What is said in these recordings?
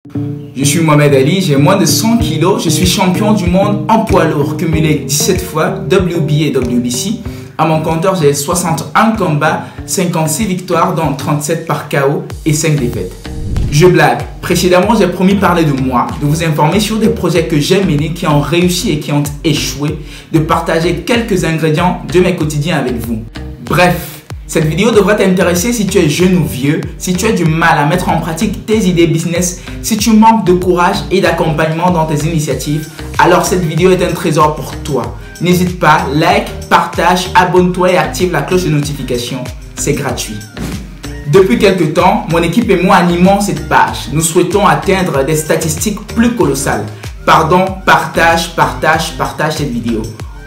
Je suis Mohamed Ali, j'ai moins de 100 kg, je suis champion du monde en poids lourd, cumulé 17 fois, WBA et WBC. À mon compteur, j'ai 61 combats, 56 victoires, dont 37 par KO et 5 défaites. Je blague. Précédemment, j'ai promis de parler de moi, de vous informer sur des projets que j'ai menés qui ont réussi et qui ont échoué, de partager quelques ingrédients de mes quotidiens avec vous. Bref, cette vidéo devrait t'intéresser si tu es jeune ou vieux, si tu as du mal à mettre en pratique tes idées business, si tu manques de courage et d'accompagnement dans tes initiatives, alors cette vidéo est un trésor pour toi. N'hésite pas, like, partage, abonne-toi et active la cloche de notification. C'est gratuit. Depuis quelques temps, mon équipe et moi animons cette page. Nous souhaitons atteindre des statistiques plus colossales. Pardon, partage cette vidéo.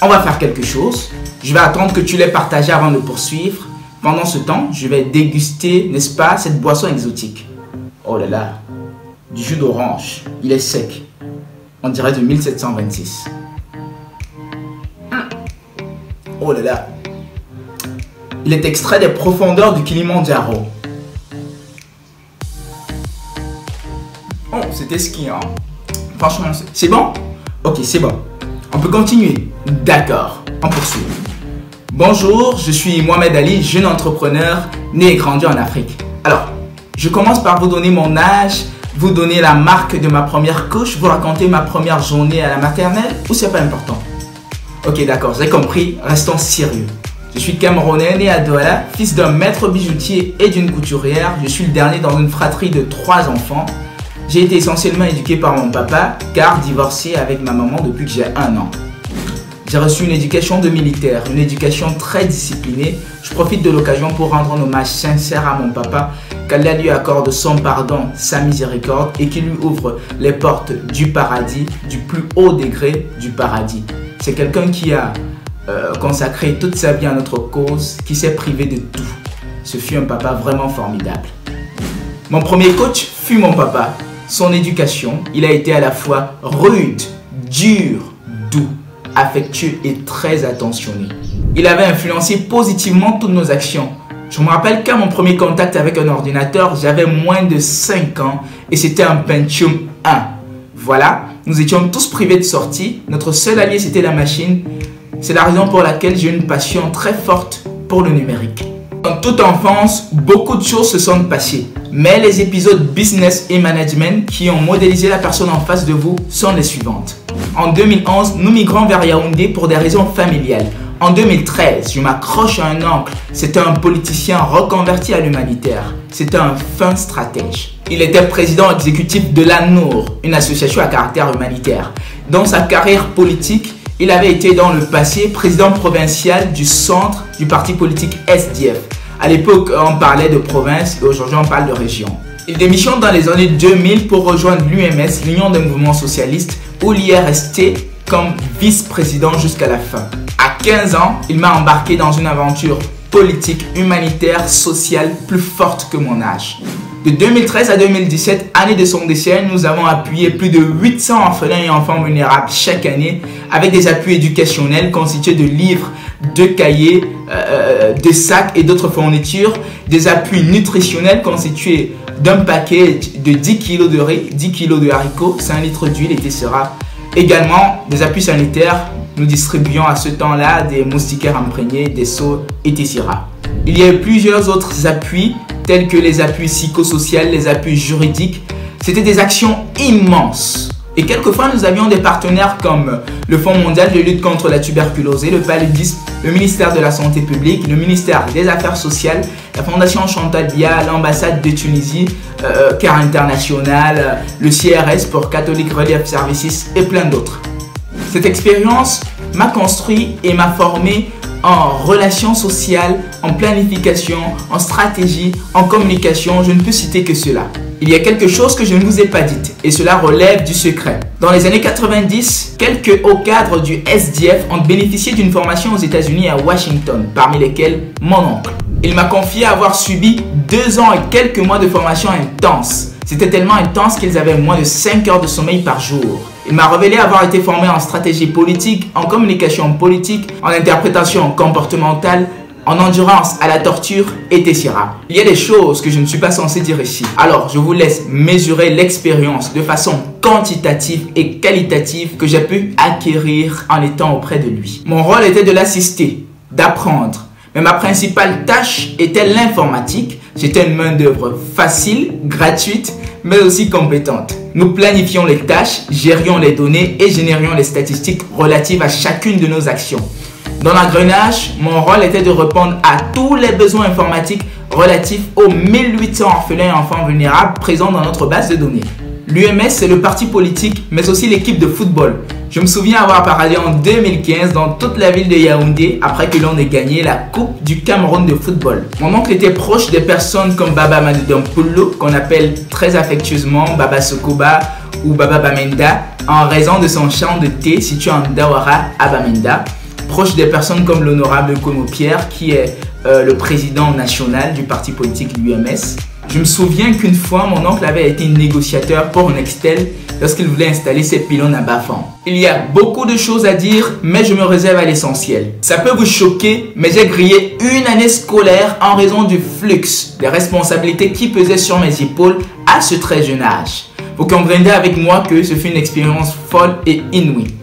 On va faire quelque chose. Je vais attendre que tu l'aies partagé avant de poursuivre. Pendant ce temps, je vais déguster, n'est-ce pas, cette boisson exotique. Oh là là, du jus d'orange. Il est sec. On dirait de 1726. Oh là là. Il est extrait des profondeurs du Kilimandjaro. Oh, c'était skiant. Franchement, c'est bon? Ok, c'est bon. On peut continuer. D'accord, on poursuit. Bonjour, je suis Mohamed Ali, jeune entrepreneur, né et grandi en Afrique. Alors, je commence par vous donner mon âge, vous donner la marque de ma première couche, vous raconter ma première journée à la maternelle, ou c'est pas important? Ok, d'accord, j'ai compris, restons sérieux. Je suis Camerounais, né à Douala, fils d'un maître bijoutier et d'une couturière. Je suis le dernier dans une fratrie de 3 enfants. J'ai été essentiellement éduqué par mon papa, car divorcé avec ma maman depuis que j'ai 1 an. J'ai reçu une éducation de militaire, une éducation très disciplinée. Je profite de l'occasion pour rendre un hommage sincère à mon papa, qu'Allah lui accorde son pardon, sa miséricorde et qu'il lui ouvre les portes du paradis, du plus haut degré du paradis. C'est quelqu'un qui a consacré toute sa vie à notre cause, qui s'est privé de tout. Ce fut un papa vraiment formidable. Mon premier coach fut mon papa. Son éducation, il a été à la fois rude, dur, doux, affectueux et très attentionné. Il avait influencé positivement toutes nos actions. Je me rappelle qu'à mon premier contact avec un ordinateur, j'avais moins de 5 ans et c'était un Pentium 1. Voilà, nous étions tous privés de sortie. Notre seul allié, c'était la machine. C'est la raison pour laquelle j'ai une passion très forte pour le numérique. Dans toute enfance, beaucoup de choses se sont passées. Mais les épisodes business et management qui ont modélisé la personne en face de vous sont les suivantes. En 2011, nous migrons vers Yaoundé pour des raisons familiales. En 2013, je m'accroche à un oncle. C'était un politicien reconverti à l'humanitaire. C'était un fin stratège. Il était président exécutif de l'ANOUR, une association à caractère humanitaire. Dans sa carrière politique, il avait été dans le passé président provincial du centre du parti politique SDF. À l'époque, on parlait de province et aujourd'hui, on parle de région. Il démissionne dans les années 2000 pour rejoindre l'UMS, l'Union des mouvements socialistes, où il est resté comme vice-président jusqu'à la fin. À 15 ans, il m'a embarqué dans une aventure politique, humanitaire, sociale plus forte que mon âge. De 2013 à 2017, année de son décès, nous avons appuyé plus de 800 orphelins et enfants vulnérables chaque année avec des appuis éducationnels constitués de livres, de cahiers, de sacs et d'autres fournitures, des appuis nutritionnels constitués d'un paquet de 10 kg de riz, 10 kg de haricots, 5 litres d'huile etc. Également, des appuis sanitaires. Nous distribuions à ce temps-là des moustiquaires imprégnés, des seaux, etc. Il y a eu plusieurs autres appuis, tels que les appuis psychosociaux, les appuis juridiques. C'était des actions immenses. Et quelquefois, nous avions des partenaires comme le Fonds mondial de lutte contre la tuberculose, le paludisme, le ministère de la Santé publique, le ministère des Affaires sociales, la Fondation Chantal Biya, l'ambassade de Tunisie, CARE International, le CRS pour Catholic Relief Services et plein d'autres. Cette expérience m'a construit et m'a formé en relations sociales, en planification, en stratégie, en communication, je ne peux citer que cela. Il y a quelque chose que je ne vous ai pas dit et cela relève du secret. Dans les années 90, quelques hauts cadres du SDF ont bénéficié d'une formation aux États-Unis et à Washington, parmi lesquels mon oncle. Il m'a confié avoir subi 2 ans et quelques mois de formation intense. C'était tellement intense qu'ils avaient moins de 5 heures de sommeil par jour. Il m'a révélé avoir été formé en stratégie politique, en communication politique, en interprétation comportementale, en endurance à la torture, etc. Il y a des choses que je ne suis pas censé dire ici. Alors, je vous laisse mesurer l'expérience de façon quantitative et qualitative que j'ai pu acquérir en étant auprès de lui. Mon rôle était de l'assister, d'apprendre. Mais ma principale tâche était l'informatique. J'étais une main d'œuvre facile, gratuite, mais aussi compétente. Nous planifions les tâches, gérions les données et générions les statistiques relatives à chacune de nos actions. Dans l'engrenage, mon rôle était de répondre à tous les besoins informatiques relatifs aux 1800 orphelins et enfants vulnérables présents dans notre base de données. L'UMS, c'est le parti politique, mais aussi l'équipe de football. Je me souviens avoir paradé en 2015 dans toute la ville de Yaoundé après que l'on ait gagné la Coupe du Cameroun de football. Mon oncle était proche des personnes comme Baba Madoudampoulou, qu'on appelle très affectueusement Baba Sokoba ou Baba Bamenda, en raison de son champ de thé situé en Dawara à Bamenda. Proche des personnes comme l'honorable Kono Pierre, qui est le président national du parti politique l'UMS. Je me souviens qu'une fois, mon oncle avait été négociateur pour Nextel lorsqu'il voulait installer ses pylônes à Bafan. Il y a beaucoup de choses à dire, mais je me réserve à l'essentiel. Ça peut vous choquer, mais j'ai grillé une année scolaire en raison du flux des responsabilités qui pesaient sur mes épaules à ce très jeune âge. Vous comprendrez avec moi que ce fut une expérience folle et inouïe.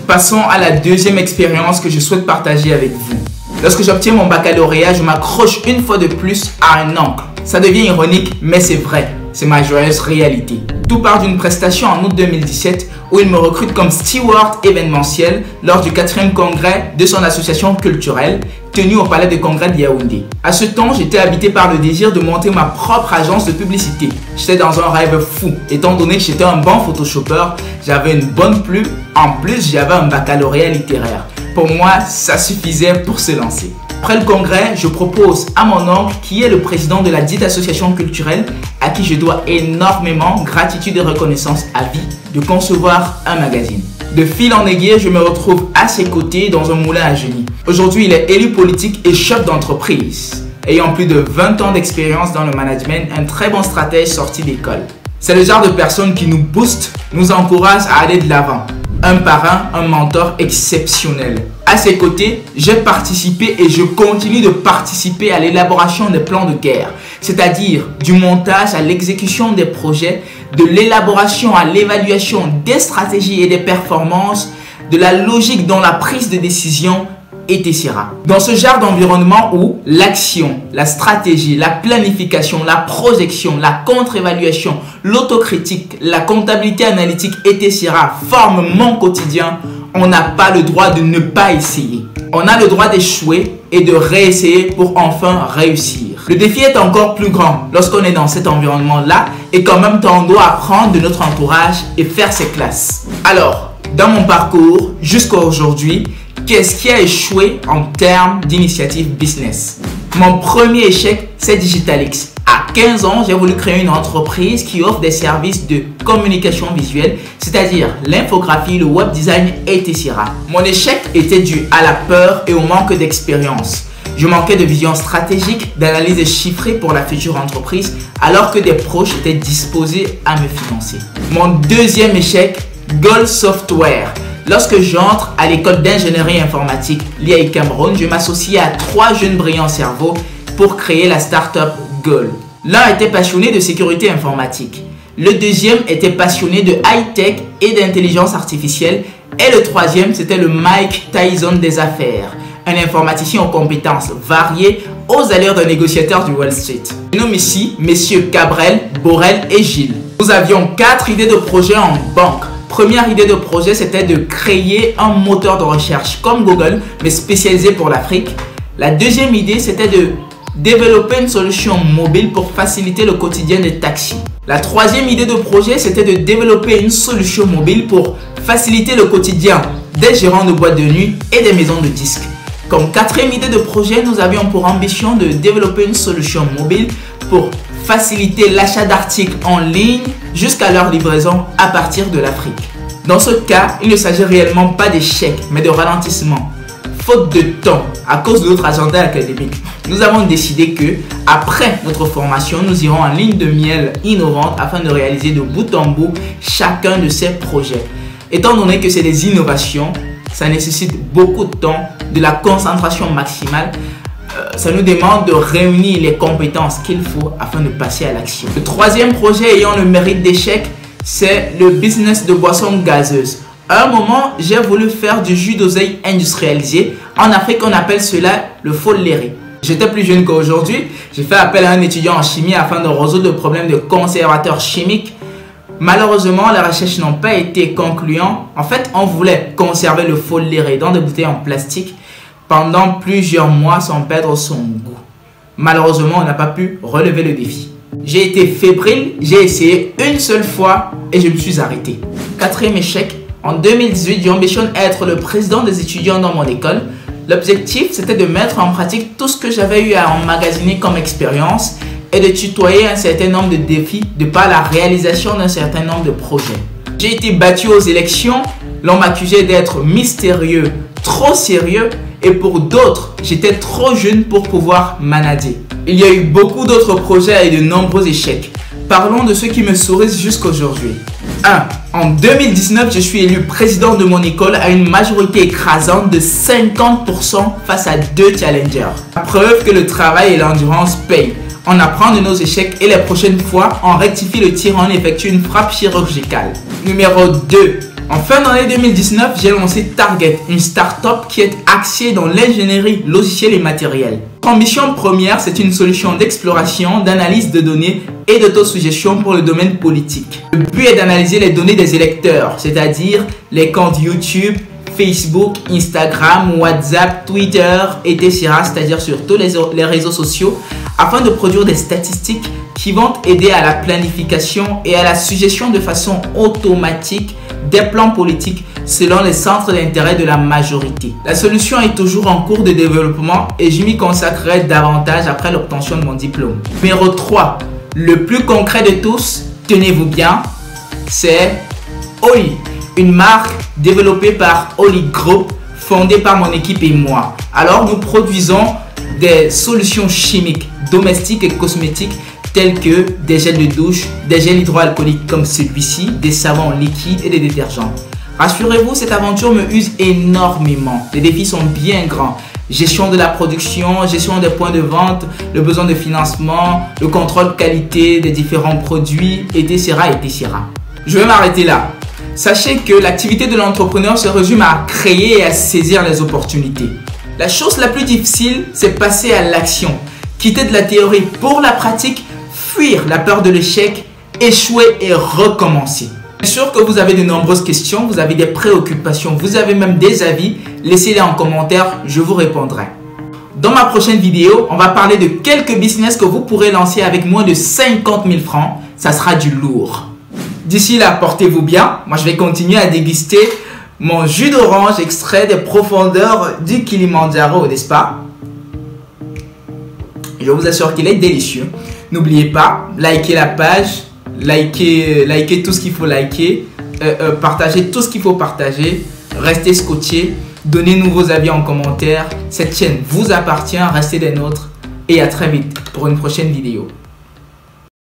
Passons à la deuxième expérience que je souhaite partager avec vous. Lorsque j'obtiens mon baccalauréat, je m'accroche une fois de plus à un oncle. Ça devient ironique, mais c'est vrai. C'est ma joyeuse réalité. Tout part d'une prestation en août 2017 où il me recrute comme steward événementiel lors du 4e congrès de son association culturelle tenu au palais de congrès de Yaoundé. À ce temps, j'étais habité par le désir de monter ma propre agence de publicité. J'étais dans un rêve fou, étant donné que j'étais un bon photoshopper, j'avais une bonne plume, en plus j'avais un baccalauréat littéraire. Pour moi, ça suffisait pour se lancer. Après le congrès, je propose à mon oncle, qui est le président de la dite association culturelle, à qui je dois énormément gratitude et reconnaissance à vie, de concevoir un magazine. De fil en aiguille, je me retrouve à ses côtés dans un moulin à génie. Aujourd'hui, il est élu politique et chef d'entreprise. Ayant plus de 20 ans d'expérience dans le management, un très bon stratège sorti d'école. C'est le genre de personne qui nous booste, nous encourage à aller de l'avant. Un parrain, un mentor exceptionnel. À ses côtés, j'ai participé et je continue de participer à l'élaboration des plans de guerre, c'est-à-dire du montage à l'exécution des projets, de l'élaboration à l'évaluation des stratégies et des performances, de la logique dans la prise de décision, etc. Dans ce genre d'environnement où l'action, la stratégie, la planification, la projection, la contre-évaluation, l'autocritique, la comptabilité analytique, etc. forment mon quotidien, on n'a pas le droit de ne pas essayer. On a le droit d'échouer et de réessayer pour enfin réussir. Le défi est encore plus grand lorsqu'on est dans cet environnement-là et qu'en même temps on doit apprendre de notre entourage et faire ses classes. Alors, dans mon parcours jusqu'à aujourd'hui, qu'est-ce qui a échoué en termes d'initiative business? Mon premier échec, c'est Digitalix. À 15 ans, j'ai voulu créer une entreprise qui offre des services de communication visuelle, c'est-à-dire l'infographie, le web design, etc. Mon échec était dû à la peur et au manque d'expérience. Je manquais de vision stratégique, d'analyse chiffrée pour la future entreprise, alors que des proches étaient disposés à me financer. Mon deuxième échec, Gold Software. Lorsque j'entre à l'école d'ingénierie informatique l'IAI Cameroun, je m'associe à 3 jeunes brillants cerveaux pour créer la start-up Goal. L'un était passionné de sécurité informatique, le deuxième était passionné de high-tech et d'intelligence artificielle et le troisième c'était le Mike Tyson des affaires, un informaticien aux compétences variées aux allures d'un négociateur du Wall Street. Je nomme ici messieurs Cabrel, Borel et Gilles. Nous avions 4 idées de projet en banque. Première idée de projet, c'était de créer un moteur de recherche comme Google, mais spécialisé pour l'Afrique. La deuxième idée, c'était de développer une solution mobile pour faciliter le quotidien des taxis. La troisième idée de projet, c'était de développer une solution mobile pour faciliter le quotidien des gérants de boîtes de nuit et des maisons de disques. Comme quatrième idée de projet, nous avions pour ambition de développer une solution mobile pour faciliter l'achat d'articles en ligne jusqu'à leur livraison à partir de l'Afrique. Dans ce cas, il ne s'agit réellement pas d'échec, mais de ralentissement. Faute de temps, à cause de notre agenda académique, nous avons décidé que, après notre formation, nous irons en ligne de miel innovante afin de réaliser de bout en bout chacun de ces projets. Étant donné que c'est des innovations, ça nécessite beaucoup de temps, de la concentration maximale. ça nous demande de réunir les compétences qu'il faut afin de passer à l'action. Le troisième projet ayant le mérite d'échec, c'est le business de boissons gazeuses. À un moment, j'ai voulu faire du jus d'oseille industrialisé. En Afrique, on appelle cela le folléré. J'étais plus jeune qu'aujourd'hui. J'ai fait appel à un étudiant en chimie afin de résoudre le problème de conservateurs chimiques. Malheureusement, les recherches n'ont pas été concluantes. En fait, on voulait conserver le folléré dans des bouteilles en plastique pendant plusieurs mois sans perdre son goût. Malheureusement, on n'a pas pu relever le défi. J'ai été fébrile, j'ai essayé une seule fois et je me suis arrêté. Quatrième échec. En 2018, j'ambitionne être le président des étudiants dans mon école. L'objectif, c'était de mettre en pratique tout ce que j'avais eu à emmagasiner comme expérience et de tutoyer un certain nombre de défis de par la réalisation d'un certain nombre de projets. J'ai été battu aux élections, l'on m'accusait d'être mystérieux, trop sérieux, et pour d'autres, j'étais trop jeune pour pouvoir manager. Il y a eu beaucoup d'autres projets et de nombreux échecs. Parlons de ceux qui me sourient jusqu'aujourd'hui. 1. En 2019, je suis élu président de mon école à une majorité écrasante de 50% face à 2 challengers. La preuve que le travail et l'endurance payent. On apprend de nos échecs et les prochaines fois, on rectifie le tir, on effectue une frappe chirurgicale. Numéro 2. En fin d'année 2019, j'ai lancé Target, une start-up qui est axée dans l'ingénierie logicielle et matérielle. Notre ambition première, c'est une solution d'exploration, d'analyse de données et d'autosuggestion pour le domaine politique. Le but est d'analyser les données des électeurs, c'est-à-dire les comptes YouTube, Facebook, Instagram, WhatsApp, Twitter, etc., c'est-à-dire sur tous les réseaux sociaux, afin de produire des statistiques qui vont aider à la planification et à la suggestion de façon automatique des plans politiques selon les centres d'intérêt de la majorité. La solution est toujours en cours de développement et je m'y consacrerai davantage après l'obtention de mon diplôme. Numéro 3, le plus concret de tous, tenez-vous bien, c'est Oli, une marque développée par Oli Group, fondée par mon équipe et moi. Alors nous produisons des solutions chimiques, domestiques et cosmétiques tels que des gels de douche, des gels hydroalcooliques comme celui-ci, des savons liquides et des détergents. Rassurez-vous, cette aventure me use énormément. Les défis sont bien grands. Gestion de la production, gestion des points de vente, le besoin de financement, le contrôle qualité des différents produits, etc. etc. Je vais m'arrêter là. Sachez que l'activité de l'entrepreneur se résume à créer et à saisir les opportunités. La chose la plus difficile, c'est passer à l'action. Quitter de la théorie pour la pratique, fuir la peur de l'échec, échouer et recommencer. Bien sûr que vous avez de nombreuses questions, vous avez des préoccupations, vous avez même des avis. Laissez-les en commentaire, je vous répondrai. Dans ma prochaine vidéo, on va parler de quelques business que vous pourrez lancer avec moins de 50 000 francs. Ça sera du lourd. D'ici là, portez-vous bien. Moi, je vais continuer à déguster mon jus d'orange extrait des profondeurs du Kilimandjaro, n'est-ce pas? Je vous assure qu'il est délicieux. N'oubliez pas, likez la page, likez tout ce qu'il faut liker, partagez tout ce qu'il faut partager, restez scotchés, donnez-nous vos avis en commentaire. Cette chaîne vous appartient, restez des nôtres et à très vite pour une prochaine vidéo.